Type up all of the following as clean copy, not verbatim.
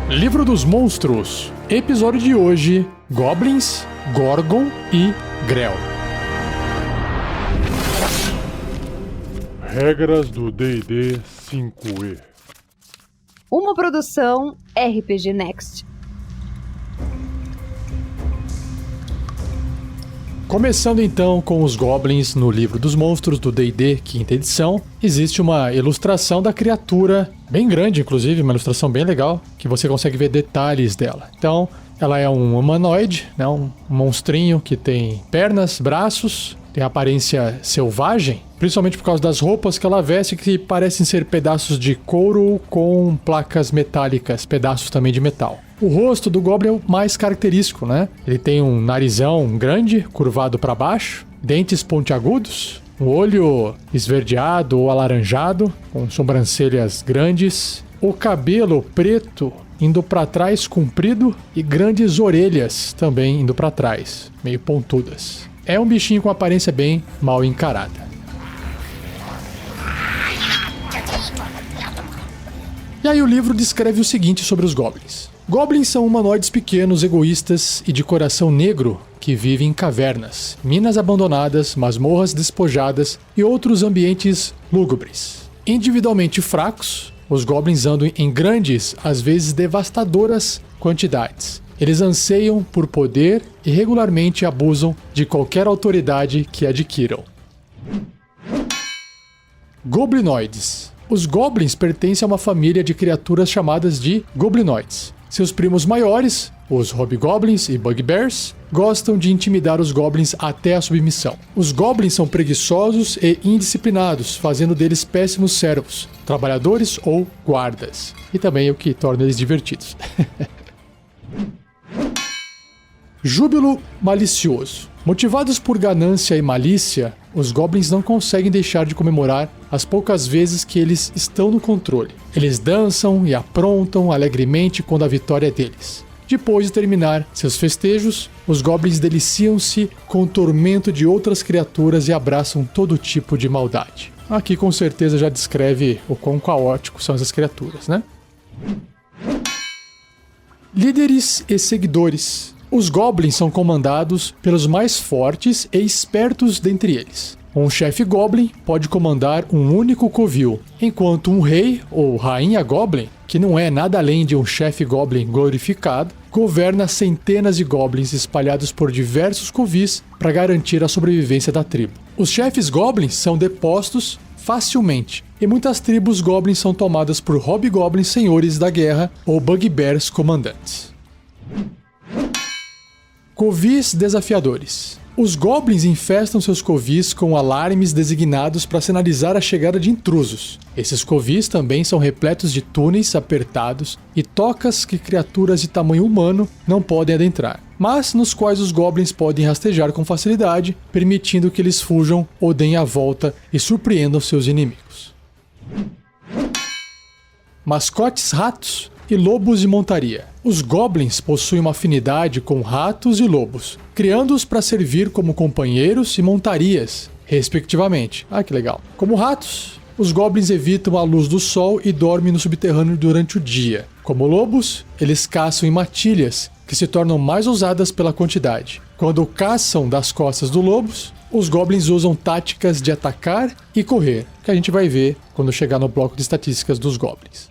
Livro dos Monstros. Episódio de hoje: Goblins, Gorgon e Grell. Regras do D&D 5e. Uma produção RPG Next. Começando então com os Goblins no Livro dos Monstros do D&D, quinta edição, existe uma ilustração da criatura, bem grande inclusive, uma ilustração bem legal, que você consegue ver detalhes dela. Então, ela é um humanoide, né, um monstrinho que tem pernas, braços, tem aparência selvagem, principalmente por causa das roupas que ela veste, que parecem ser pedaços de couro com placas metálicas, pedaços também de metal. O rosto do Goblin é o mais característico, né? Ele tem um narizão grande, curvado para baixo, dentes pontiagudos, um olho esverdeado ou alaranjado, com sobrancelhas grandes, o cabelo preto indo para trás comprido e grandes orelhas também indo para trás, meio pontudas. É um bichinho com aparência bem mal encarada. E aí o livro descreve o seguinte sobre os Goblins. Goblins são humanoides pequenos, egoístas e de coração negro que vivem em cavernas, minas abandonadas, masmorras despojadas e outros ambientes lúgubres. Individualmente fracos, os Goblins andam em grandes, às vezes devastadoras quantidades. Eles anseiam por poder e regularmente abusam de qualquer autoridade que adquiram. Goblinoides. Os Goblins pertencem a uma família de criaturas chamadas de Goblinoides. Seus primos maiores, os Hobgoblins e Bugbears, gostam de intimidar os Goblins até a submissão. Os Goblins são preguiçosos e indisciplinados, fazendo deles péssimos servos, trabalhadores ou guardas. E também o que torna eles divertidos. Júbilo malicioso. Motivados por ganância e malícia, os Goblins não conseguem deixar de comemorar as poucas vezes que eles estão no controle. Eles dançam e aprontam alegremente quando a vitória é deles. Depois de terminar seus festejos, os Goblins deliciam-se com o tormento de outras criaturas e abraçam todo tipo de maldade. Aqui com certeza já descreve o quão caóticos são essas criaturas, né? Líderes e seguidores. Os Goblins são comandados pelos mais fortes e espertos dentre eles. Um chefe Goblin pode comandar um único covil, enquanto um rei ou rainha Goblin, que não é nada além de um chefe Goblin glorificado, governa centenas de Goblins espalhados por diversos covis para garantir a sobrevivência da tribo. Os chefes Goblins são depostos facilmente, e muitas tribos Goblins são tomadas por Hobgoblins senhores da guerra ou Bugbears comandantes. Covis desafiadores. Os Goblins infestam seus covis com alarmes designados para sinalizar a chegada de intrusos. Esses covis também são repletos de túneis apertados e tocas que criaturas de tamanho humano não podem adentrar, mas nos quais os Goblins podem rastejar com facilidade, permitindo que eles fujam ou deem a volta e surpreendam seus inimigos. Mascotes ratos e lobos de montaria. Os Goblins possuem uma afinidade com ratos e lobos, criando-os para servir como companheiros e montarias, respectivamente. Ah, que legal. Como ratos, os Goblins evitam a luz do sol e dormem no subterrâneo durante o dia. Como lobos, eles caçam em matilhas, que se tornam mais ousadas pela quantidade. Quando caçam das costas dos lobos, os Goblins usam táticas de atacar e correr, que a gente vai ver quando chegar no bloco de estatísticas dos Goblins.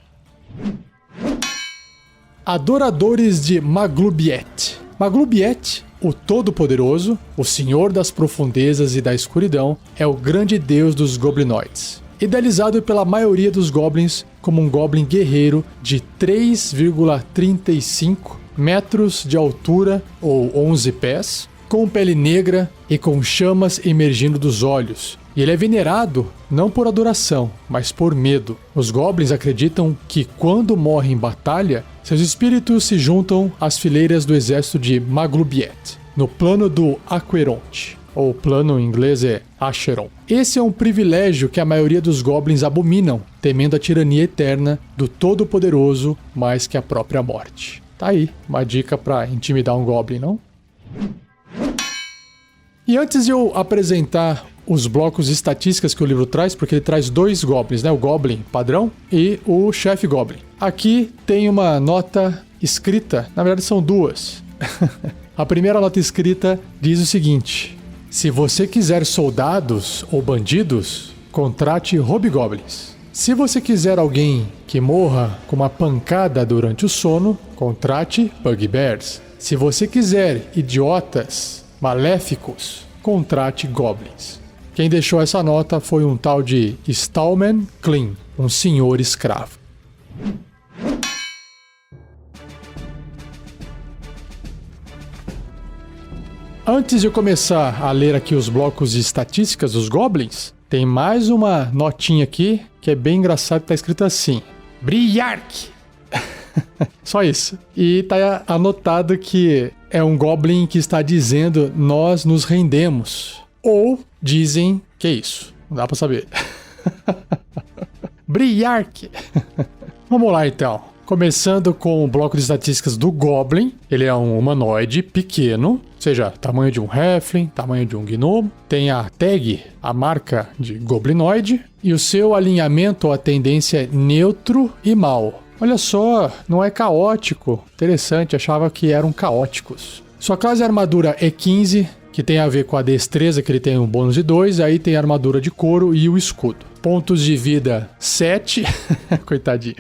Adoradores de Maglubiet. Maglubiet, o Todo-Poderoso, o Senhor das Profundezas e da Escuridão, é o grande deus dos goblinoides. Idealizado pela maioria dos Goblins como um Goblin guerreiro de 3,35 metros de altura ou 11 pés, com pele negra e com chamas emergindo dos olhos. E ele é venerado não por adoração, mas por medo. Os Goblins acreditam que quando morrem em batalha, seus espíritos se juntam às fileiras do exército de Maglubiet, no plano do Aqueronte, ou o plano em inglês é Acheron. Esse é um privilégio que a maioria dos Goblins abominam, temendo a tirania eterna do Todo-Poderoso mais que a própria morte. Tá aí, uma dica para intimidar um Goblin, não? E antes de eu apresentar os blocos de estatísticas que o livro traz, porque ele traz 2 Goblins, né? O Goblin padrão e o Chefe Goblin. Aqui tem uma nota escrita, na verdade são 2. A primeira nota escrita diz o seguinte: se você quiser soldados ou bandidos, contrate hobgoblins. Se você quiser alguém que morra com uma pancada durante o sono, contrate bugbears. Se você quiser idiotas maléficos, contrate goblins. Quem deixou essa nota foi um tal de Stallman Clean, um senhor escravo. Antes de eu começar a ler aqui os blocos de estatísticas dos Goblins, tem mais uma notinha aqui que é bem engraçado, tá escrito assim: Briark! Só isso. E tá anotado que é um Goblin que está dizendo nós nos rendemos. Ou dizem que é isso. Não dá pra saber. Briark! Vamos lá então. Começando com o bloco de estatísticas do Goblin. Ele é um humanoide pequeno, ou seja, tamanho de um halfling, tamanho de um gnomo. Tem a tag, a marca de goblinoide. E o seu alinhamento ou a tendência é neutro e mal. Olha só, não é caótico. Interessante, achava que eram caóticos. Sua classe de armadura é 15, que tem a ver com a destreza, que ele tem um bônus de 2. Aí tem a armadura de couro e o escudo. Pontos de vida 7. Coitadinho.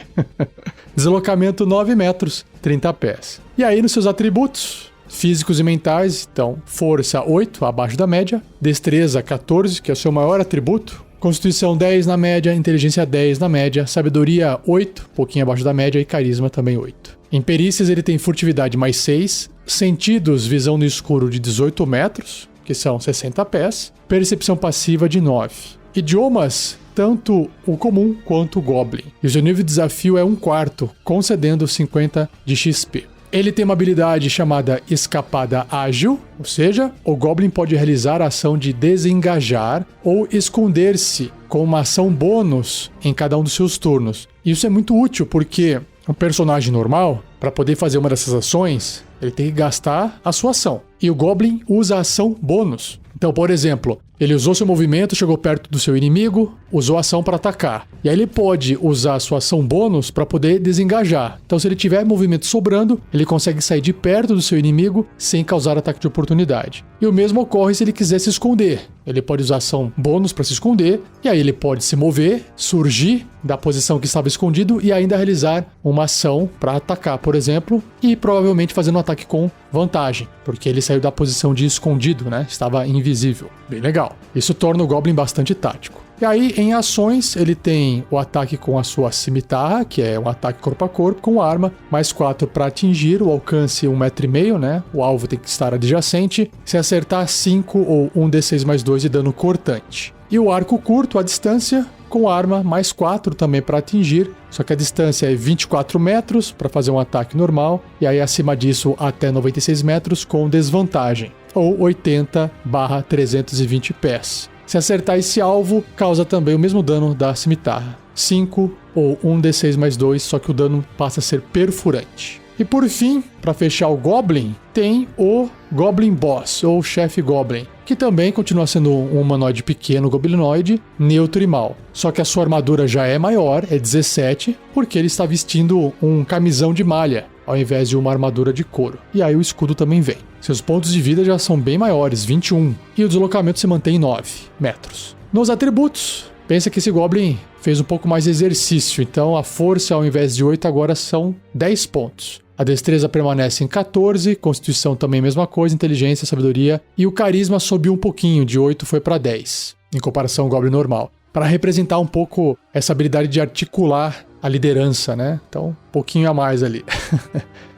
Deslocamento 9 metros, 30 pés. E aí nos seus atributos físicos e mentais, então força 8, abaixo da média. Destreza 14, que é o seu maior atributo. Constituição 10 na média, inteligência 10 na média, sabedoria 8, pouquinho abaixo da média, e carisma também 8. Em perícias ele tem furtividade mais 6, sentidos, visão no escuro de 18 metros, que são 60 pés, percepção passiva de 9. Idiomas, tanto o comum quanto o Goblin. E o seu nível de desafio é 1/4, concedendo 50 de XP. Ele tem uma habilidade chamada Escapada Ágil, ou seja, o Goblin pode realizar a ação de desengajar ou esconder-se com uma ação bônus em cada um dos seus turnos. Isso é muito útil porque um personagem normal, para poder fazer uma dessas ações, ele tem que gastar a sua ação. E o Goblin usa a ação bônus. Então, por exemplo, ele usou seu movimento, chegou perto do seu inimigo, usou a ação para atacar. E aí ele pode usar a sua ação bônus para poder desengajar. Então, se ele tiver movimento sobrando, ele consegue sair de perto do seu inimigo sem causar ataque de oportunidade. E o mesmo ocorre se ele quiser se esconder. Ele pode usar ação bônus para se esconder, e aí ele pode se mover, surgir da posição que estava escondido e ainda realizar uma ação para atacar, por exemplo, e provavelmente fazendo um ataque com vantagem, porque ele saiu da posição de escondido, né? Estava invisível. Bem legal. Isso torna o Goblin bastante tático. E aí, em ações, ele tem o ataque com a sua cimitarra, que é um ataque corpo a corpo com arma, mais 4 para atingir, o alcance 1,5 m, né? O alvo tem que estar adjacente. Se acertar, 5 ou 1d6 mais 2 de dano cortante. E o arco curto, à distância, com arma, mais 4 também para atingir, só que a distância é 24 metros para fazer um ataque normal, e aí acima disso até 96 metros com desvantagem, ou 80/320 pés. Se acertar esse alvo, causa também o mesmo dano da cimitarra, 5 ou 1d6 mais 2, só que o dano passa a ser perfurante. E por fim, para fechar o Goblin, tem o Goblin Boss, ou Chefe Goblin, que também continua sendo um humanoide pequeno goblinoide, neutro e mal. Só que a sua armadura já é maior, é 17, porque ele está vestindo um camisão de malha, ao invés de uma armadura de couro. E aí o escudo também vem. Seus pontos de vida já são bem maiores, 21, e o deslocamento se mantém em 9 metros. Nos atributos, pensa que esse Goblin fez um pouco mais de exercício, então a força ao invés de 8 agora são 10 pontos. A destreza permanece em 14, constituição também mesma coisa, inteligência, sabedoria, e o carisma subiu um pouquinho, de 8 foi para 10, em comparação ao Goblin normal, para representar um pouco essa habilidade de articular a liderança, né? Então, um pouquinho a mais ali.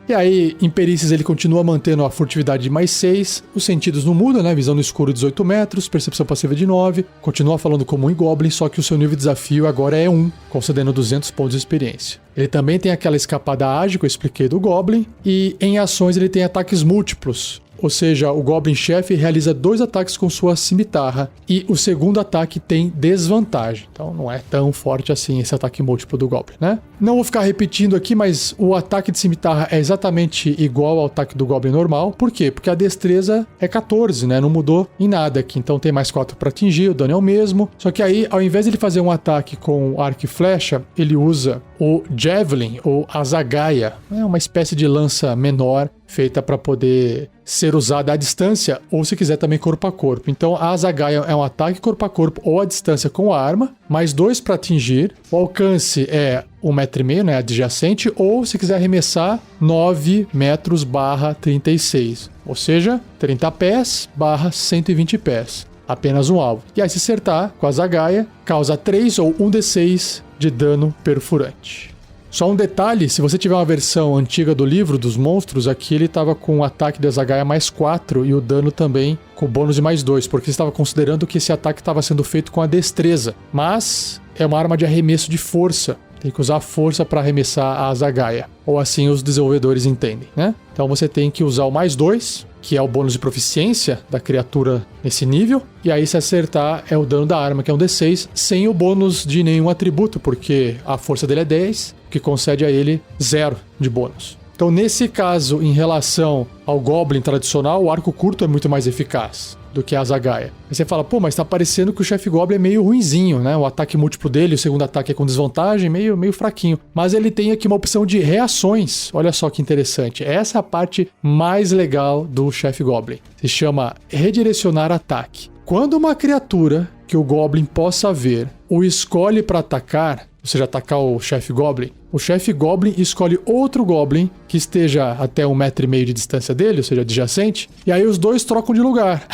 E aí, em perícias, ele continua mantendo a furtividade de mais 6, os sentidos não mudam, né? Visão no escuro 18 metros, percepção passiva de 9, continua falando comum e Goblin, só que o seu nível de desafio agora é 1, concedendo 200 pontos de experiência. Ele também tem aquela escapada ágil que eu expliquei do Goblin, e em ações ele tem ataques múltiplos, ou seja, o Goblin chefe realiza 2 ataques com sua cimitarra e o segundo ataque tem desvantagem. Então não é tão forte assim esse ataque múltiplo do Goblin, né? Não vou ficar repetindo aqui, mas o ataque de cimitarra é exatamente igual ao ataque do Goblin normal. Por quê? Porque a destreza é 14, né? Não mudou em nada aqui. Então tem mais 4 para atingir, o dano é o mesmo. Só que aí, ao invés de ele fazer um ataque com arco e flecha, ele usa o Javelin ou a Zagaia. É uma espécie de lança menor feita para poder ser usada à distância ou, se quiser, também corpo a corpo. Então a Zagaia é um ataque corpo a corpo ou à distância com a arma, mais 2 para atingir. O alcance é 1,5 m, né, adjacente, ou, se quiser arremessar, 9 metros barra 36, ou seja, 30 pés barra 120 pés. Apenas um alvo. E aí, se acertar com a Zagaia, causa 3 ou 1d6 de dano perfurante. Só um detalhe, se você tiver uma versão antiga do livro dos monstros, aqui ele estava com o ataque da Zagaia mais 4 e o dano também com bônus de mais 2, porque estava considerando que esse ataque estava sendo feito com a destreza. Mas é uma arma de arremesso de força. Tem que usar a força para arremessar a Zagaia. Ou assim os desenvolvedores entendem, né? Então você tem que usar o mais 2, que é o bônus de proficiência da criatura nesse nível. E aí, se acertar, é o dano da arma, que é um D6, sem o bônus de nenhum atributo, porque a força dele é 10, que concede a ele 0 de bônus. Então, nesse caso, em relação ao Goblin tradicional, o arco curto é muito mais eficaz do que a Zagaia. Aí você fala, pô, mas tá parecendo que o chefe Goblin é meio ruinzinho, né? O ataque múltiplo dele, o segundo ataque é com desvantagem, meio fraquinho. Mas ele tem aqui uma opção de reações. Olha só que interessante. Essa é a parte mais legal do chefe Goblin. Se chama redirecionar ataque. Quando uma criatura que o Goblin possa ver o escolhe para atacar, ou seja, atacar o chefe Goblin, o chefe Goblin escolhe outro Goblin que esteja até 1,5 m de distância dele, ou seja, adjacente, e aí os dois trocam de lugar.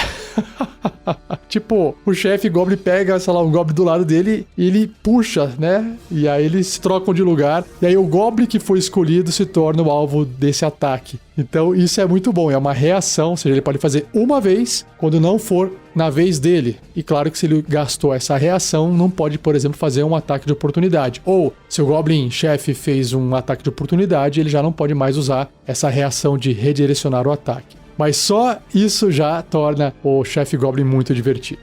Tipo, o chefe Goblin pega, sei lá, um Goblin do lado dele e ele puxa, né? E aí eles trocam de lugar. E aí o Goblin que foi escolhido se torna o alvo desse ataque. Então isso é muito bom, é uma reação, ou seja, ele pode fazer uma vez quando não for na vez dele. E claro que se ele gastou essa reação, não pode, por exemplo, fazer um ataque de oportunidade. Ou se o Goblin chefe fez um ataque de oportunidade, ele já não pode mais usar essa reação de redirecionar o ataque. Mas só isso já torna o chefe Goblin muito divertido.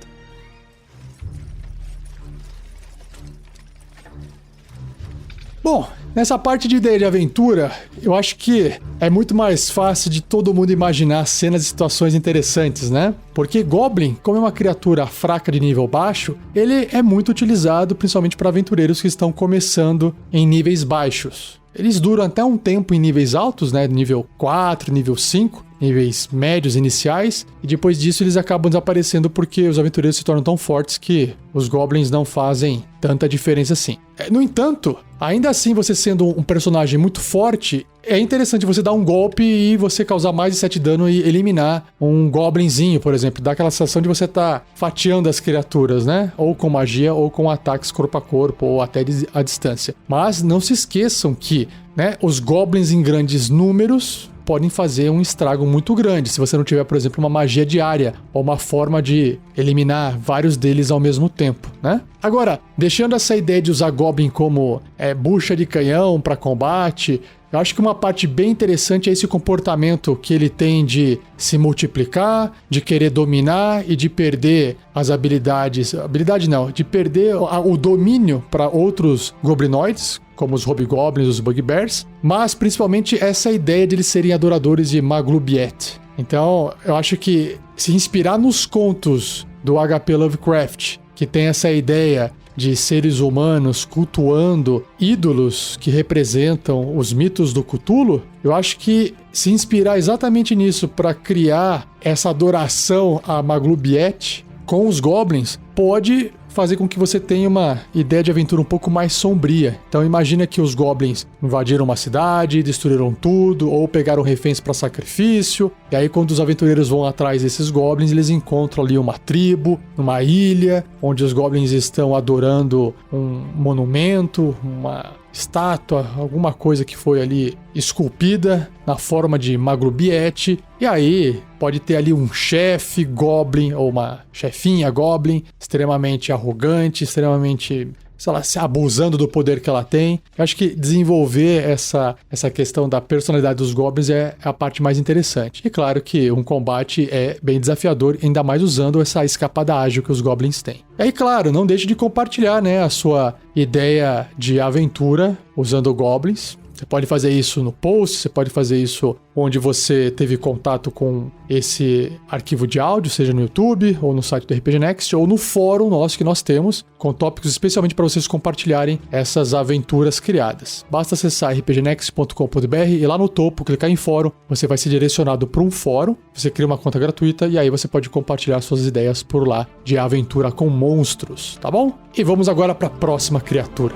Bom, nessa parte de ideia de aventura, eu acho que é muito mais fácil de todo mundo imaginar cenas e situações interessantes, né? Porque Goblin, como é uma criatura fraca de nível baixo, ele é muito utilizado principalmente para aventureiros que estão começando em níveis baixos. Eles duram até um tempo em níveis altos, né? Nível 4, nível 5, níveis médios iniciais, e depois disso eles acabam desaparecendo porque os aventureiros se tornam tão fortes que os Goblins não fazem tanta diferença assim. No entanto, ainda assim, você sendo um personagem muito forte, é interessante você dar um golpe e você causar mais de 7 dano e eliminar um Goblinzinho, por exemplo. Dá aquela sensação de você estar fatiando as criaturas, né? Ou com magia, ou com ataques corpo a corpo, ou até à distância. Mas não se esqueçam que, né, os Goblins em grandes números podem fazer um estrago muito grande se você não tiver, por exemplo, uma magia diária ou uma forma de eliminar vários deles ao mesmo tempo, né? Agora, deixando essa ideia de usar Goblin como bucha de canhão para combate, eu acho que uma parte bem interessante é esse comportamento que ele tem de se multiplicar, de querer dominar e de perder as habilidades. Habilidade não, de perder o domínio para outros goblinoides, como os hobgoblins, os bugbears, mas principalmente essa ideia de eles serem adoradores de Maglubiet. Então, eu acho que se inspirar nos contos do H.P. Lovecraft, que tem essa ideia de seres humanos cultuando ídolos que representam os mitos do Cthulhu, eu acho que se inspirar exatamente nisso para criar essa adoração a Maglubiet com os Goblins pode fazer com que você tenha uma ideia de aventura um pouco mais sombria. Então imagina que os Goblins invadiram uma cidade, destruíram tudo, ou pegaram reféns para sacrifício, e aí quando os aventureiros vão atrás desses Goblins, eles encontram ali uma tribo, uma ilha, onde os Goblins estão adorando um monumento, uma estátua, alguma coisa que foi ali esculpida na forma de Maglubiet, e aí pode ter ali um chefe Goblin ou uma chefinha Goblin extremamente arrogante, extremamente sei lá, se abusando do poder que ela tem. Eu acho que desenvolver essa questão da personalidade dos Goblins é a parte mais interessante. E claro que um combate é bem desafiador, ainda mais usando essa escapada ágil que os Goblins têm. E aí, claro, não deixe de compartilhar, né, a sua ideia de aventura usando Goblins. Você pode fazer isso no post, você pode fazer isso onde você teve contato com esse arquivo de áudio, seja no YouTube, ou no site do RPG Next, ou no fórum nosso que nós temos, com tópicos especialmente para vocês compartilharem essas aventuras criadas. Basta acessar rpgnext.com.br e lá no topo, clicar em fórum, você vai ser direcionado para um fórum, você cria uma conta gratuita e aí você pode compartilhar suas ideias por lá de aventura com monstros, tá bom? E vamos agora para a próxima criatura.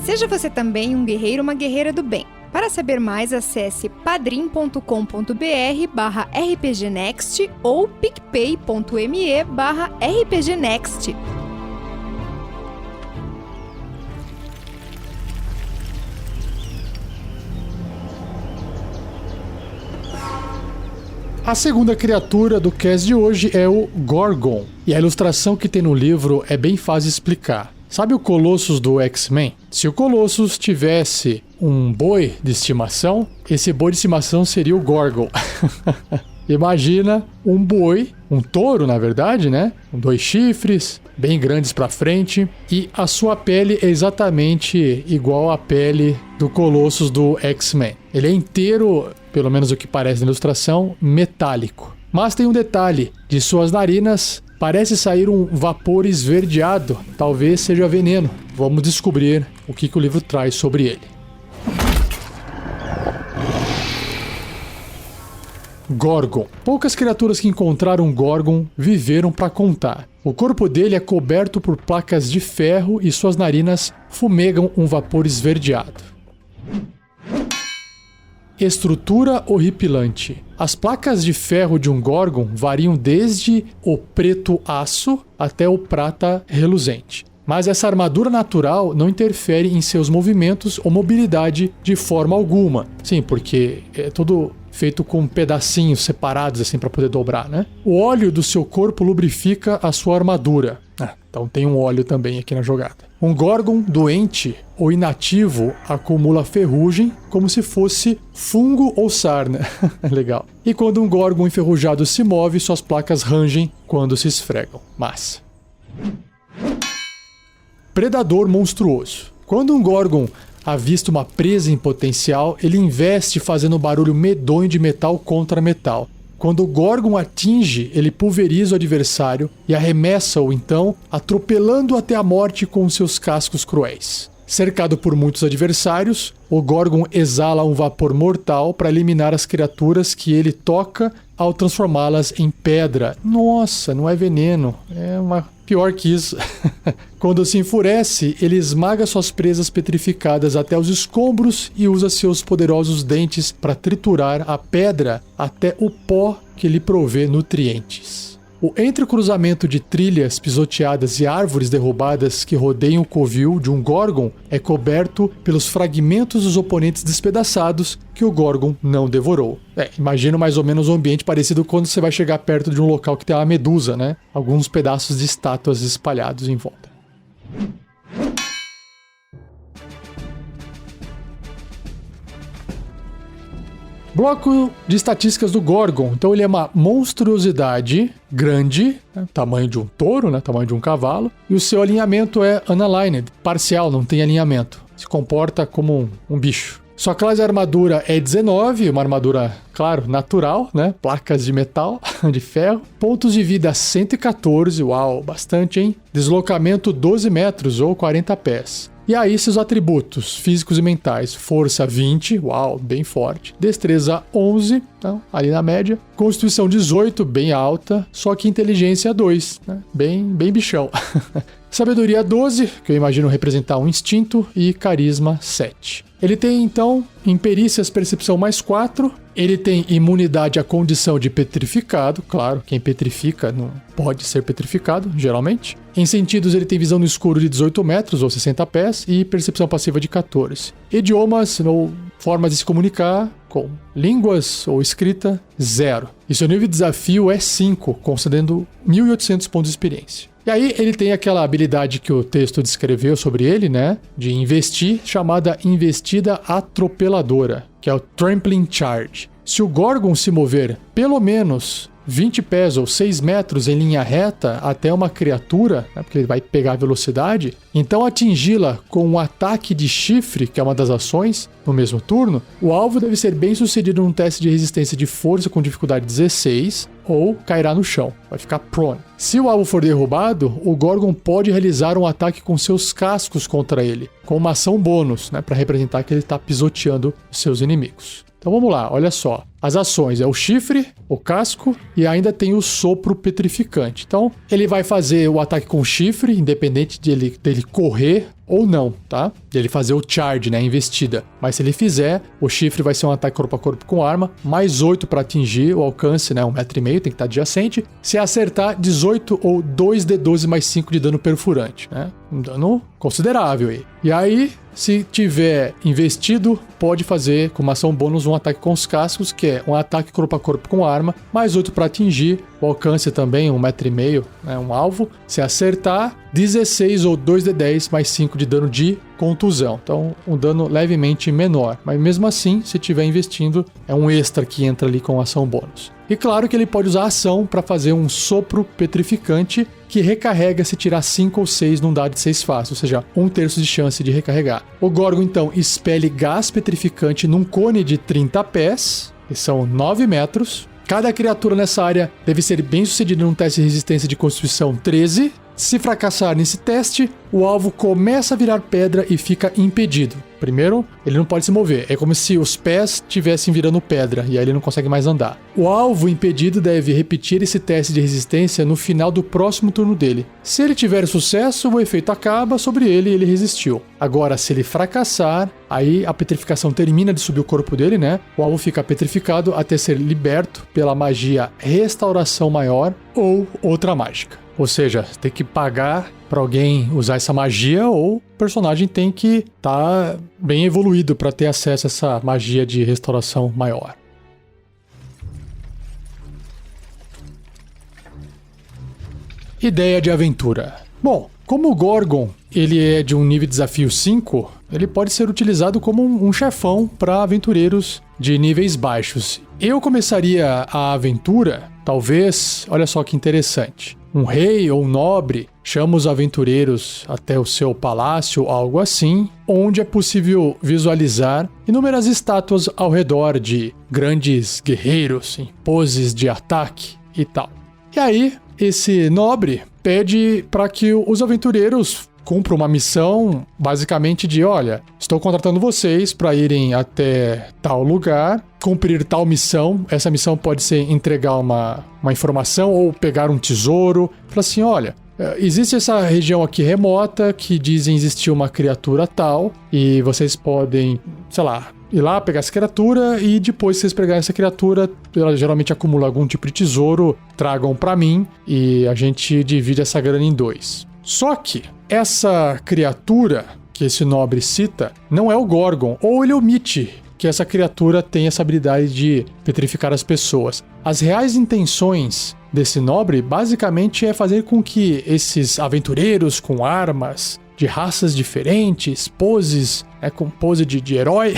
Seja você também um guerreiro ou uma guerreira do bem. Para saber mais, acesse padrim.com.br/rpgnext ou picpay.me/rpgnext. A segunda criatura do cast de hoje é o Gorgon. E a ilustração que tem no livro é bem fácil de explicar. Sabe o Colossus do X-Men? Se o Colossus tivesse um boi de estimação, esse boi de estimação seria o Gorgon. Imagina um boi, um touro na verdade, né? Com 2 chifres, bem grandes para frente, e a sua pele é exatamente igual à pele do Colossus do X-Men. Ele é inteiro, pelo menos o que parece na ilustração, metálico. Mas tem um detalhe, de suas narinas parece sair um vapor esverdeado, talvez seja veneno. Vamos descobrir o que o livro traz sobre ele. Gorgon. Poucas criaturas que encontraram Gorgon viveram para contar. O corpo dele é coberto por placas de ferro e suas narinas fumegam um vapor esverdeado. Estrutura horripilante. As placas de ferro de um Gorgon variam desde o preto aço até o prata reluzente. Mas essa armadura natural não interfere em seus movimentos ou mobilidade de forma alguma. Sim, porque é tudo feito com pedacinhos separados assim para poder dobrar, né? O óleo do seu corpo lubrifica a sua armadura. Então tem um óleo também aqui na jogada. Um Gorgon doente ou inativo acumula ferrugem como se fosse fungo ou sarna. Legal. E quando um Gorgon enferrujado se move, suas placas rangem quando se esfregam. Massa. Predador monstruoso. Quando um Gorgon avista uma presa em potencial, ele investe fazendo um barulho medonho de metal contra metal. Quando o Gorgon atinge, ele pulveriza o adversário e arremessa-o então, atropelando até a morte com seus cascos cruéis. Cercado por muitos adversários, o Gorgon exala um vapor mortal para eliminar as criaturas que ele toca ao transformá-las em pedra. Nossa, não é veneno, é uma pior que isso. Quando se enfurece, ele esmaga suas presas petrificadas até os escombros e usa seus poderosos dentes para triturar a pedra até o pó que lhe provê nutrientes. O entrecruzamento de trilhas pisoteadas e árvores derrubadas que rodeiam o covil de um Gorgon é coberto pelos fragmentos dos oponentes despedaçados que o Gorgon não devorou. Imagino mais ou menos um ambiente parecido quando você vai chegar perto de um local que tem uma medusa, né? Alguns pedaços de estátuas espalhados em volta. Bloco de estatísticas do Gorgon. Então ele é uma monstruosidade grande, né? Tamanho de um touro, né? Tamanho de um cavalo. E o seu alinhamento é unaligned, parcial, não tem alinhamento. Se comporta como um bicho. Sua classe de armadura é 19, uma armadura, claro, natural, né? Placas de metal, de ferro. Pontos de vida 114, uau, bastante, hein? Deslocamento 12 metros ou 40 pés. E aí seus atributos físicos e mentais, força 20, uau, bem forte, destreza 11, então, ali na média, constituição 18, bem alta, só que inteligência 2, né? bem bichão. Sabedoria 12, que eu imagino representar um instinto, e carisma 7. Ele tem, então, em perícias, percepção mais 4. Ele tem imunidade à condição de petrificado. Claro, quem petrifica não pode ser petrificado, geralmente. Em sentidos, ele tem visão no escuro de 18 metros, ou 60 pés, e percepção passiva de 14. Idiomas, ou formas de se comunicar, com línguas ou escrita, 0. E seu nível de desafio é 5, concedendo 1.800 pontos de experiência. E aí ele tem aquela habilidade que o texto descreveu sobre ele, né? De investir, chamada investida atropeladora, que é o Trampling Charge. Se o Gorgon se mover pelo menos 20 pés ou 6 metros em linha reta até uma criatura, né, porque ele vai pegar a velocidade, então atingi-la com um ataque de chifre, que é uma das ações, no mesmo turno, o alvo deve ser bem sucedido num teste de resistência de força com dificuldade 16 ou cairá no chão, vai ficar prone. Se o alvo for derrubado, o Gorgon pode realizar um ataque com seus cascos contra ele, com uma ação bônus, né, para representar que ele está pisoteando os seus inimigos. Então vamos lá, olha só. As ações é o chifre, o casco e ainda tem o sopro petrificante. Então ele vai fazer o ataque com o chifre, independente dele correr ou não, tá? Dele fazer o charge, né, a investida. Mas se ele fizer, o chifre vai ser um ataque corpo a corpo com arma, mais 8 para atingir o alcance, né, 1,5 metro, tem que estar adjacente. Se acertar, 18 ou 2d12 mais 5 de dano perfurante, né? Um dano considerável aí. E aí, se tiver investido, pode fazer com uma ação bônus um ataque com os cascos, que é um ataque corpo a corpo com arma, mais 8 para atingir, o alcance também 1,5 metro, né, um alvo. Se acertar, 16 ou 2d10 mais 5 de dano de contusão. Então, um dano levemente menor. Mas mesmo assim, se estiver investindo, é um extra que entra ali com ação bônus. E claro que ele pode usar a ação para fazer um sopro petrificante que recarrega se tirar 5 ou 6 num dado de 6 faces, ou seja, 1/3 de chance de recarregar. O Gorgon, então, expele gás petrificante num cone de 30 pés, que são 9 metros. Cada criatura nessa área deve ser bem sucedida num teste de resistência de Constituição 13. Se fracassar nesse teste, o alvo começa a virar pedra e fica impedido. Primeiro, ele não pode se mover. É como se os pés estivessem virando pedra e aí ele não consegue mais andar. O alvo impedido deve repetir esse teste de resistência no final do próximo turno dele. Se ele tiver sucesso, o efeito acaba sobre ele e ele resistiu. Agora, se ele fracassar, aí a petrificação termina de subir o corpo dele, né? O alvo fica petrificado até ser liberto pela magia Restauração Maior ou outra mágica. Ou seja, tem que pagar para alguém usar essa magia ou o personagem tem que estar bem evoluído para ter acesso a essa magia de restauração maior. Ideia de aventura. Bom, como o Gorgon ele é de um nível de desafio 5, ele pode ser utilizado como um chefão para aventureiros de níveis baixos. Eu começaria a aventura, talvez, olha só que interessante. Um rei ou um nobre chama os aventureiros até o seu palácio, algo assim, onde é possível visualizar inúmeras estátuas ao redor de grandes guerreiros em poses de ataque e tal. E aí, esse nobre pede para que os aventureiros cumpram uma missão basicamente de, olha, estou contratando vocês para irem até tal lugar, cumprir tal missão. Essa missão pode ser entregar uma informação ou pegar um tesouro. Fala assim, olha, existe essa região aqui remota que dizem existir uma criatura tal e vocês podem, sei lá, ir lá pegar essa criatura e depois que vocês pegarem essa criatura, ela geralmente acumula algum tipo de tesouro, tragam para mim e a gente divide essa grana em 2. Só que essa criatura que esse nobre cita não é o Gorgon, ou ele omite que essa criatura tem essa habilidade de petrificar as pessoas. As reais intenções desse nobre basicamente é fazer com que esses aventureiros com armas de raças diferentes, poses, com pose de herói,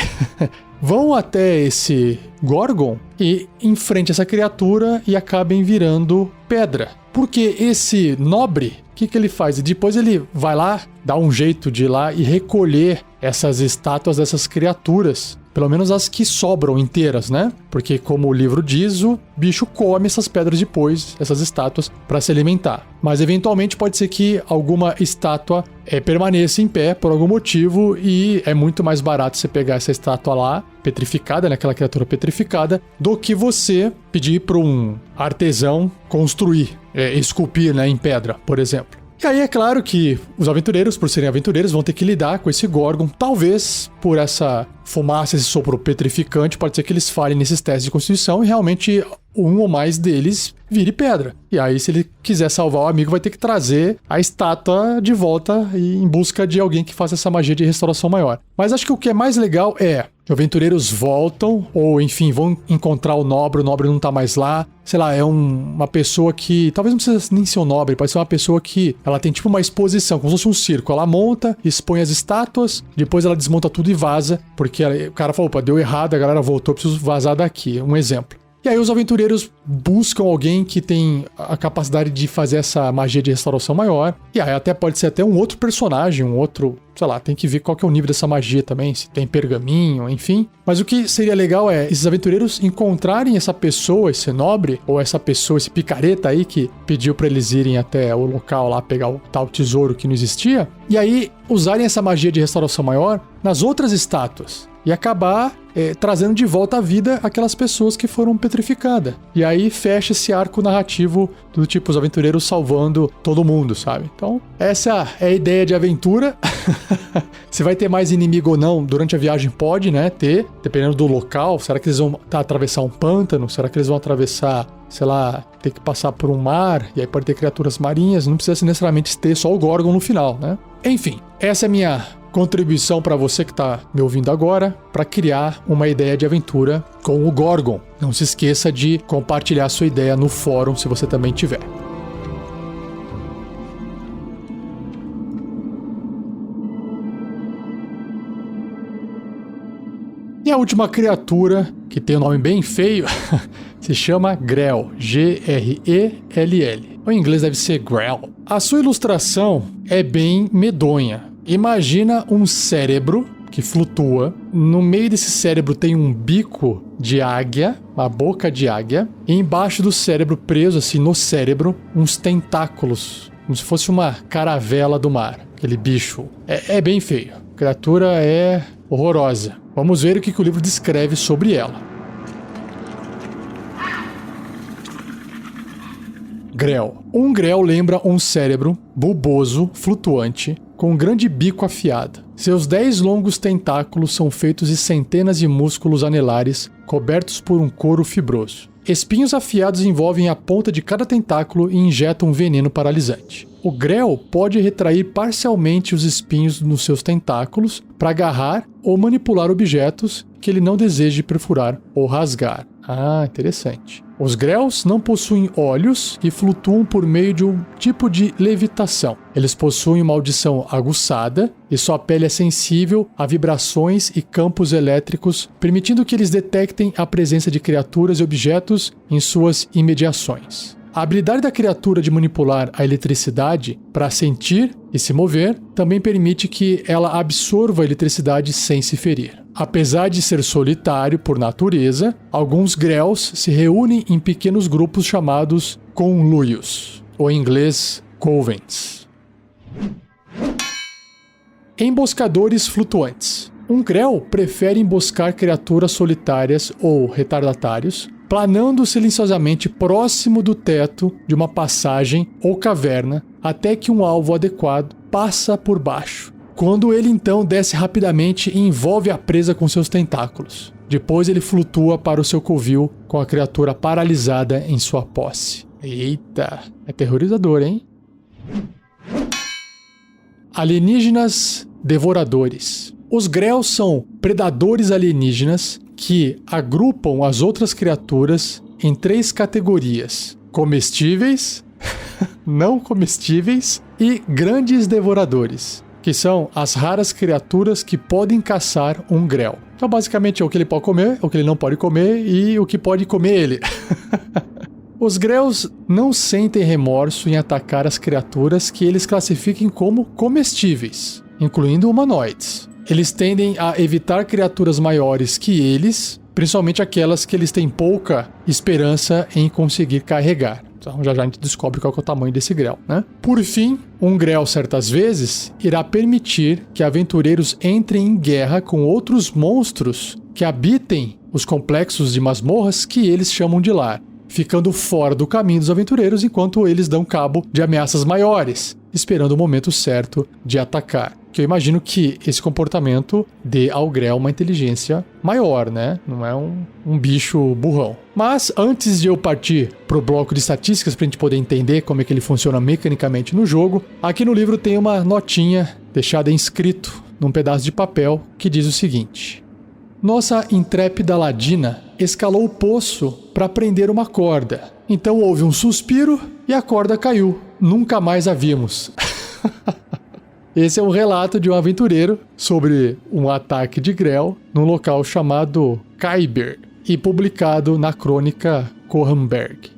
vão até esse Gorgon e enfrente essa criatura e acabem virando pedra. Porque esse nobre, o que ele faz? E depois ele vai lá, dá um jeito de ir lá e recolher essas estátuas dessas criaturas. Pelo menos as que sobram inteiras, né? Porque, como o livro diz, o bicho come essas pedras depois, essas estátuas, para se alimentar. Mas, eventualmente, pode ser que alguma estátua permaneça em pé por algum motivo e é muito mais barato você pegar essa estátua lá, petrificada, né? Aquela criatura petrificada, do que você pedir para um artesão construir, esculpir, né, em pedra, por exemplo. E aí é claro que os aventureiros, por serem aventureiros, vão ter que lidar com esse Gorgon, talvez por essa fumaça, esse sopro petrificante, pode ser que eles falhem nesses testes de constituição e realmente um ou mais deles vire pedra. E aí, se ele quiser salvar o amigo, vai ter que trazer a estátua de volta e em busca de alguém que faça essa magia de restauração maior. Mas acho que o que é mais legal é que os aventureiros voltam, ou enfim, vão encontrar o nobre não tá mais lá. Sei lá, é uma pessoa que, talvez não precisa nem ser um nobre, pode ser uma pessoa que ela tem tipo uma exposição, como se fosse um circo. Ela monta, expõe as estátuas, depois ela desmonta tudo e vaza, porque o cara falou, opa, deu errado, a galera voltou, preciso vazar daqui. Um exemplo. E aí os aventureiros buscam alguém que tem a capacidade de fazer essa magia de restauração maior. E aí até pode ser até um outro personagem, um outro, sei lá, tem que ver qual que é o nível dessa magia também, se tem pergaminho, enfim. Mas o que seria legal é esses aventureiros encontrarem essa pessoa, esse nobre, ou essa pessoa, esse picareta aí que pediu pra eles irem até o local lá pegar o tal tesouro que não existia. E aí usarem essa magia de restauração maior nas outras estátuas. E acabar trazendo de volta à vida aquelas pessoas que foram petrificadas. E aí fecha esse arco narrativo do tipo os aventureiros salvando todo mundo, sabe? Então, essa é a ideia de aventura. Se vai ter mais inimigo ou não durante a viagem pode, né, ter, dependendo do local. Será que eles vão atravessar um pântano? Será que eles vão atravessar, sei lá, ter que passar por um mar? E aí pode ter criaturas marinhas. Não precisa necessariamente ter só o Gorgon no final, né? Enfim, essa é a minha contribuição para você que está me ouvindo agora, para criar uma ideia de aventura com o Gorgon. Não se esqueça de compartilhar sua ideia no fórum se você também tiver. E a última criatura, que tem um nome bem feio, se chama Grell, G-R-E-L-L. Ou em inglês deve ser Grell. A sua ilustração é bem medonha. Imagina um cérebro que flutua. No meio desse cérebro tem um bico de águia, uma boca de águia. E embaixo do cérebro, preso assim no cérebro, uns tentáculos, como se fosse uma caravela do mar. Aquele bicho. É bem feio. A criatura é horrorosa. Vamos ver o que o livro descreve sobre ela. Grell. Um Grell lembra um cérebro bulboso, flutuante, com um grande bico afiado. Seus 10 longos tentáculos são feitos de centenas de músculos anelares cobertos por um couro fibroso. Espinhos afiados envolvem a ponta de cada tentáculo e injetam um veneno paralisante. O Grell pode retrair parcialmente os espinhos nos seus tentáculos para agarrar ou manipular objetos que ele não deseje perfurar ou rasgar. Ah, interessante. Os Grells não possuem olhos e flutuam por meio de um tipo de levitação. Eles possuem uma audição aguçada e sua pele é sensível a vibrações e campos elétricos, permitindo que eles detectem a presença de criaturas e objetos em suas imediações. A habilidade da criatura de manipular a eletricidade para sentir e se mover também permite que ela absorva a eletricidade sem se ferir. Apesar de ser solitário por natureza, alguns Grells se reúnem em pequenos grupos chamados conluios, ou em inglês covens. Emboscadores flutuantes. Um Grell prefere emboscar criaturas solitárias ou retardatários, planando silenciosamente próximo do teto de uma passagem ou caverna até que um alvo adequado passa por baixo. Quando ele então desce rapidamente e envolve a presa com seus tentáculos. Depois ele flutua para o seu covil com a criatura paralisada em sua posse. Eita, é terrorizador, hein? Alienígenas devoradores. Os Grells são predadores alienígenas que agrupam as outras criaturas em 3 categorias: comestíveis, não comestíveis e grandes devoradores, que são as raras criaturas que podem caçar um Grell. Então basicamente é o que ele pode comer, o que ele não pode comer e o que pode comer ele. Os Grells não sentem remorso em atacar as criaturas que eles classifiquem como comestíveis, incluindo humanoides. Eles tendem a evitar criaturas maiores que eles, principalmente aquelas que eles têm pouca esperança em conseguir carregar. Então já a gente descobre qual é o tamanho desse Grell, né? Por fim, um Grell certas vezes irá permitir que aventureiros entrem em guerra com outros monstros que habitem os complexos de masmorras que eles chamam de lar, ficando fora do caminho dos aventureiros enquanto eles dão cabo de ameaças maiores, esperando o momento certo de atacar. que eu imagino que esse comportamento dê ao Grell uma inteligência maior, né? Não é um bicho burrão. Mas antes de eu partir pro bloco de estatísticas pra gente poder entender como é que ele funciona mecanicamente no jogo, aqui no livro tem uma notinha deixada inscrito num pedaço de papel que diz o seguinte: nossa intrépida ladina escalou o poço para prender uma corda. Então houve um suspiro e a corda caiu. Nunca mais a vimos. Esse é um relato de um aventureiro sobre um ataque de Grell num local chamado Kyber e publicado na crônica Kohenberg.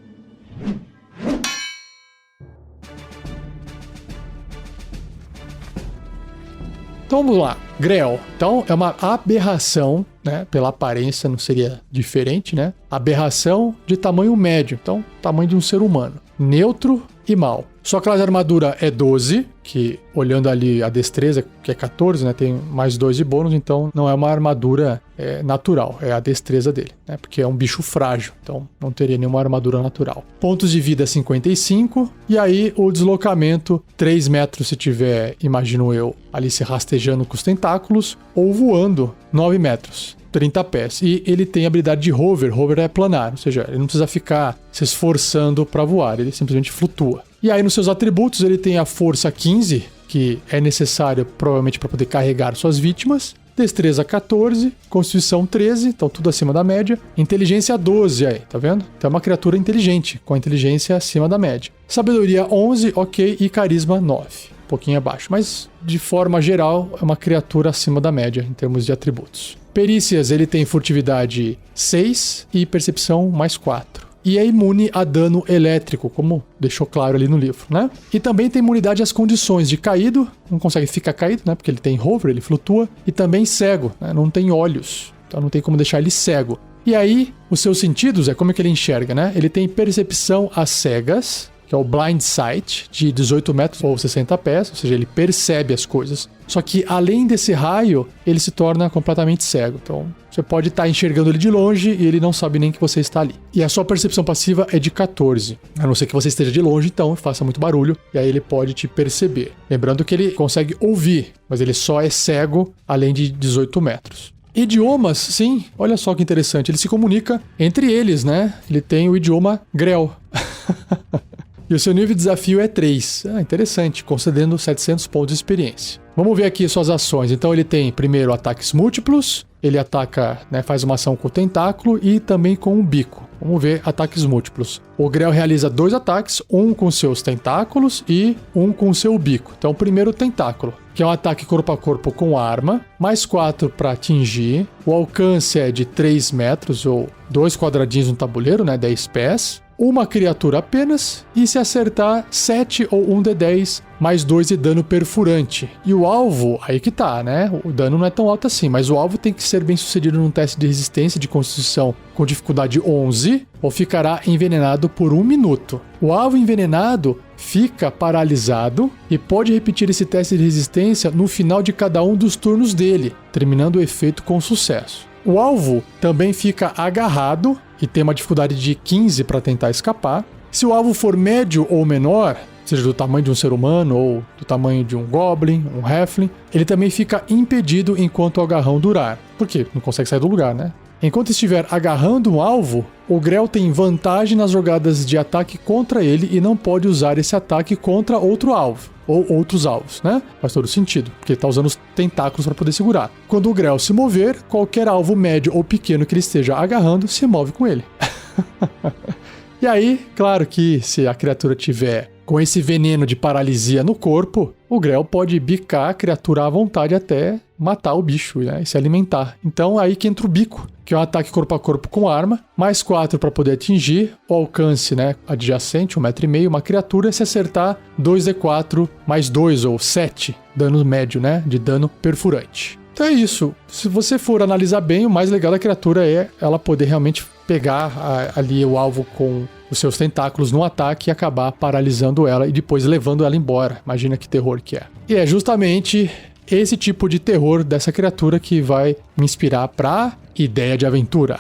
Então vamos lá, Grell. Então é uma aberração, né? Pela aparência não seria diferente, né? Aberração de tamanho médio, então tamanho de um ser humano. Neutro e mau. Sua classe de armadura é 12, que olhando ali a destreza, que é 14, né? Tem mais 2 de bônus, então não é uma armadura natural, é a destreza dele, né? Porque é um bicho frágil, então não teria nenhuma armadura natural. Pontos de vida 55, e aí o deslocamento 3 metros se tiver, imagino eu, ali se rastejando com os tentáculos, ou voando 9 metros. 30 pés. E ele tem a habilidade de hover. Hover é planar, ou seja, ele não precisa ficar se esforçando para voar, ele simplesmente flutua. E aí nos seus atributos ele tem a força 15, que é necessário provavelmente para poder carregar suas vítimas. Destreza 14, Constituição 13, então tudo acima da média. Inteligência 12 aí, tá vendo? Então é uma criatura inteligente, com a inteligência acima da média. Sabedoria 11, ok, e Carisma 9. Um pouquinho abaixo, mas de forma geral é uma criatura acima da média em termos de atributos. Perícias, ele tem furtividade 6 e percepção mais 4. E é imune a dano elétrico, como deixou claro ali no livro, né? E também tem imunidade às condições de caído, não consegue ficar caído, né? Porque ele tem hover, ele flutua. E também cego, né? Não tem olhos, então não tem como deixar ele cego. E aí, os seus sentidos, como é que ele enxerga, né? Ele tem percepção às cegas, que é o Blind Sight, de 18 metros ou 60 pés, ou seja, ele percebe as coisas. Só que além desse raio, ele se torna completamente cego. Então, você pode estar enxergando ele de longe e ele não sabe nem que você está ali. E a sua percepção passiva é de 14. A não ser que você esteja de longe, então faça muito barulho, e aí ele pode te perceber. Lembrando que ele consegue ouvir, mas ele só é cego além de 18 metros. Idiomas, sim, olha só que interessante, ele se comunica entre eles, né? Ele tem o idioma Grell. E o seu nível de desafio é 3. Interessante, concedendo 700 pontos de experiência. Vamos ver aqui suas ações. Então ele tem, primeiro, ataques múltiplos. Ele ataca, né, faz uma ação com o tentáculo e também com o bico. Vamos ver ataques múltiplos. O Grell realiza 2 ataques, um com seus tentáculos e um com seu bico. Então, o primeiro tentáculo, que é um ataque corpo a corpo com arma, mais 4 para atingir. O alcance é de 3 metros, ou 2 quadradinhos no tabuleiro, né, 10 pés. Uma criatura apenas, e se acertar 7 ou 1d10, mais 2 de dano perfurante. E o alvo, aí que tá, né? O dano não é tão alto assim, mas o alvo tem que ser bem sucedido num teste de resistência de constituição com dificuldade 11, ou ficará envenenado por 1 minuto. O alvo envenenado fica paralisado e pode repetir esse teste de resistência no final de cada um dos turnos dele, terminando o efeito com sucesso. O alvo também fica agarrado e tem uma dificuldade de 15 para tentar escapar. Se o alvo for médio ou menor, seja do tamanho de um ser humano ou do tamanho de um goblin, um halfling, ele também fica impedido enquanto o agarrão durar. Por quê? Não consegue sair do lugar, né? Enquanto estiver agarrando um alvo, o Grell tem vantagem nas jogadas de ataque contra ele e não pode usar esse ataque contra outro alvo, ou outros alvos, né? Faz todo sentido, porque ele está usando os tentáculos para poder segurar. Quando o Grell se mover, qualquer alvo médio ou pequeno que ele esteja agarrando se move com ele. E aí, claro que se a criatura tiver com esse veneno de paralisia no corpo, o Grell pode bicar a criatura à vontade até matar o bicho, né, e se alimentar. Então aí que entra o bico, que é um ataque corpo a corpo com arma, mais 4 para poder atingir, o alcance, né, adjacente, 1,5 m, uma criatura, se acertar 2d4 mais 2 ou 7, dano médio, né, de dano perfurante. Então é isso. Se você for analisar bem, o mais legal da criatura é ela poder realmente pegar ali o alvo com os seus tentáculos no ataque e acabar paralisando ela e depois levando ela embora. Imagina que terror que é. E é justamente esse tipo de terror dessa criatura que vai me inspirar pra ideia de aventura.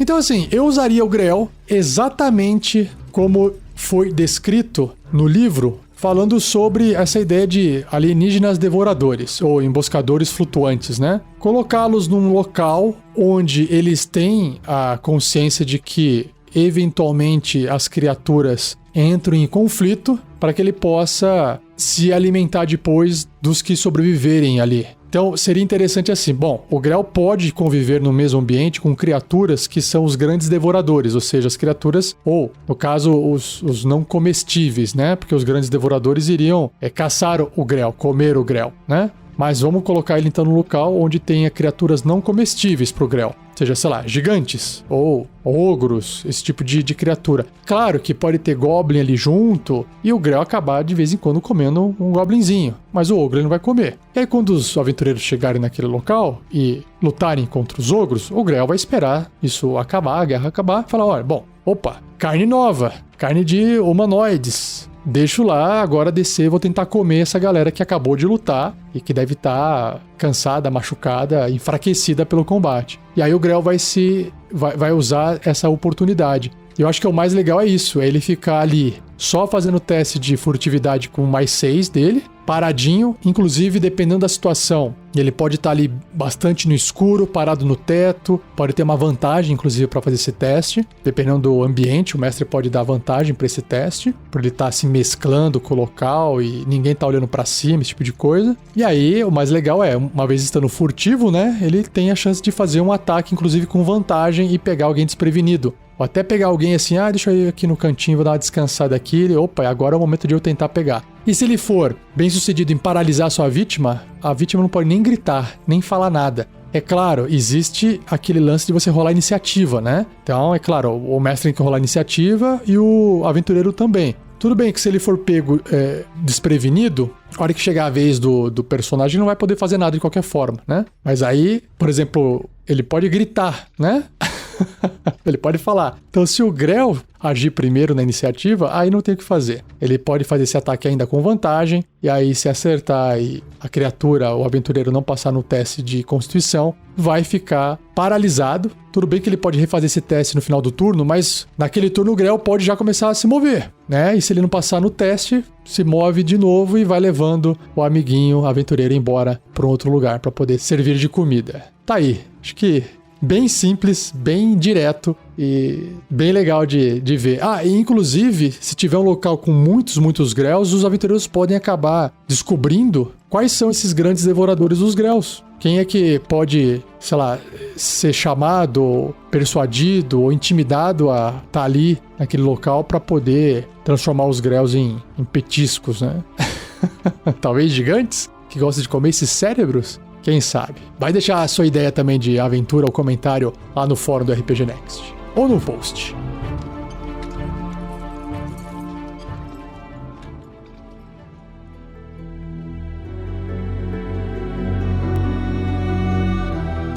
Então assim, eu usaria o Grell exatamente como foi descrito no livro falando sobre essa ideia de alienígenas devoradores ou emboscadores flutuantes, né? Colocá-los num local onde eles têm a consciência de que eventualmente as criaturas entram em conflito para que ele possa se alimentar depois dos que sobreviverem ali. Então, seria interessante assim, bom, o Grell pode conviver no mesmo ambiente com criaturas que são os grandes devoradores, ou seja, as criaturas, ou, no caso, os não comestíveis, né? Porque os grandes devoradores iriam caçar o Grell, comer o Grell, né? Mas vamos colocar ele então no local onde tenha criaturas não comestíveis pro Grell. Seja, sei lá, gigantes ou ogros, esse tipo de criatura. Claro que pode ter Goblin ali junto e o Grell acabar de vez em quando comendo um Goblinzinho, mas o ogro ele não vai comer. E aí quando os aventureiros chegarem naquele local e lutarem contra os ogros, o Grell vai esperar isso acabar, a guerra acabar, e falar, olha, bom, opa, carne nova, carne de humanoides. Deixo lá, agora descer, vou tentar comer essa galera que acabou de lutar e que deve estar cansada, machucada, enfraquecida pelo combate. E aí o Grell vai usar essa oportunidade. E eu acho que o mais legal é isso, é ele ficar ali só fazendo o teste de furtividade com mais 6 dele, paradinho, inclusive dependendo da situação. Ele pode estar ali bastante no escuro, parado no teto, pode ter uma vantagem, inclusive, para fazer esse teste. Dependendo do ambiente, o mestre pode dar vantagem para esse teste, por ele estar se mesclando com o local e ninguém tá olhando para cima, esse tipo de coisa. E aí, o mais legal é, uma vez estando furtivo, né, ele tem a chance de fazer um ataque, inclusive com vantagem, e pegar alguém desprevenido. Ou até pegar alguém assim, deixa eu ir aqui no cantinho, vou dar uma descansada aqui. Ele, opa, agora é o momento de eu tentar pegar. E se ele for bem sucedido em paralisar sua vítima, a vítima não pode nem gritar, nem falar nada. É claro, existe aquele lance de você rolar iniciativa, né? Então, é claro, o mestre tem que rolar iniciativa e o aventureiro também. Tudo bem que se ele for pego desprevenido, a hora que chegar a vez do personagem, não vai poder fazer nada de qualquer forma, né? Mas aí, por exemplo, ele pode gritar, né? Ele pode falar. Então, se o Grell agir primeiro na iniciativa, aí não tem o que fazer. Ele pode fazer esse ataque ainda com vantagem, e aí se acertar e a criatura, o aventureiro, não passar no teste de constituição, vai ficar paralisado. Tudo bem que ele pode refazer esse teste no final do turno, mas naquele turno o Grell pode já começar a se mover, né? E se ele não passar no teste, se move de novo e vai levando o amiguinho, o aventureiro, embora para um outro lugar para poder servir de comida. Tá aí. Acho que bem simples, bem direto e bem legal de ver. E inclusive, se tiver um local com muitos Grells, os aventureiros podem acabar descobrindo quais são esses grandes devoradores dos Grells. Quem é que pode, sei lá, ser chamado, persuadido ou intimidado a estar ali naquele local para poder transformar os Grells em petiscos, né? Talvez gigantes que gostam de comer esses cérebros? Quem sabe? Vai deixar a sua ideia também de aventura ou comentário lá no fórum do RPG Next. Ou no post.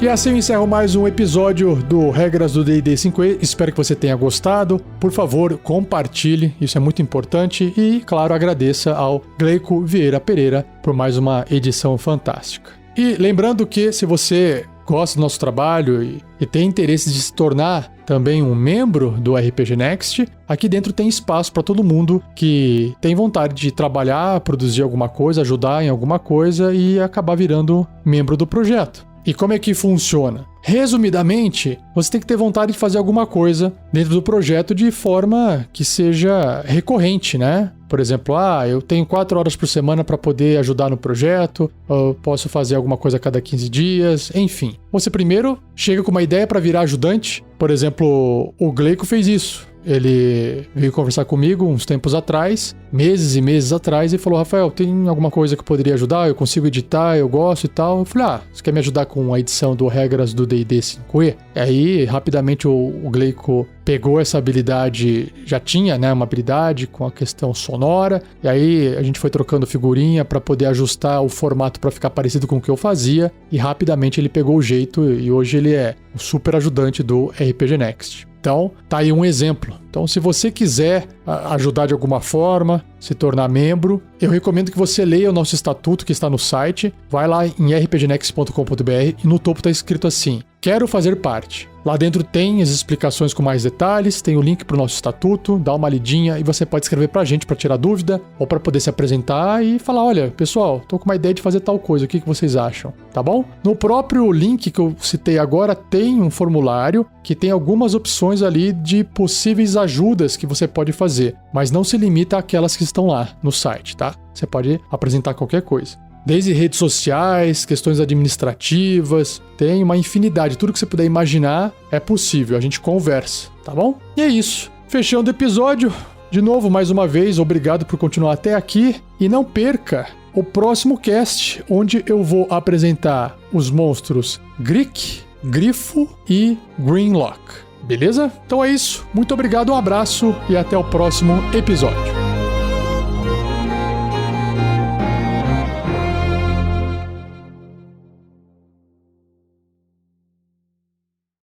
E assim eu encerro mais um episódio do Regras do D&D 5e. Espero que você tenha gostado. Por favor, compartilhe, isso é muito importante. E, claro, agradeça ao Gleico Vieira Pereira por mais uma edição fantástica. E lembrando que se você gosta do nosso trabalho e tem interesse de se tornar também um membro do RPG Next, aqui dentro tem espaço para todo mundo que tem vontade de trabalhar, produzir alguma coisa, ajudar em alguma coisa e acabar virando membro do projeto. E como é que funciona? Resumidamente, você tem que ter vontade de fazer alguma coisa dentro do projeto de forma que seja recorrente, né? Por exemplo, eu tenho 4 horas por semana para poder ajudar no projeto, eu posso fazer alguma coisa a cada 15 dias, enfim. Você primeiro chega com uma ideia para virar ajudante. Por exemplo, o Gleico fez isso. Ele veio conversar comigo uns tempos atrás, meses e meses atrás, e falou: Rafael, tem alguma coisa que eu poderia ajudar? Eu consigo editar, eu gosto e tal. Eu falei: você quer me ajudar com a edição do Regras do D&D 5e? E aí, rapidamente, o Gleico pegou essa habilidade, já tinha, né, uma habilidade com a questão sonora, e aí a gente foi trocando figurinha para poder ajustar o formato para ficar parecido com o que eu fazia, e rapidamente ele pegou o jeito, e hoje ele é um super ajudante do RPG Next. Então, tá aí um exemplo Então, se você quiser ajudar de alguma forma, se tornar membro, eu recomendo que você leia o nosso estatuto que está no site. Vai lá em rpgnext.com.br e no topo está escrito assim: quero fazer parte. Lá dentro tem as explicações com mais detalhes, tem o link para o nosso estatuto, dá uma lidinha e você pode escrever para a gente para tirar dúvida ou para poder se apresentar e falar: olha, pessoal, tô com uma ideia de fazer tal coisa, o que vocês acham? Tá bom? No próprio link que eu citei agora tem um formulário que tem algumas opções ali de possíveis ajudas que você pode fazer, mas não se limita àquelas que estão lá no site, tá? Você pode apresentar qualquer coisa. Desde redes sociais, questões administrativas, tem uma infinidade. Tudo que você puder imaginar é possível, a gente conversa, tá bom? E é isso. Fechando o episódio. De novo, mais uma vez, obrigado por continuar até aqui. E não perca o próximo cast, onde eu vou apresentar os monstros Greek, Grifo e Grimlock. Beleza? Então é isso. Muito obrigado, um abraço e até o próximo episódio.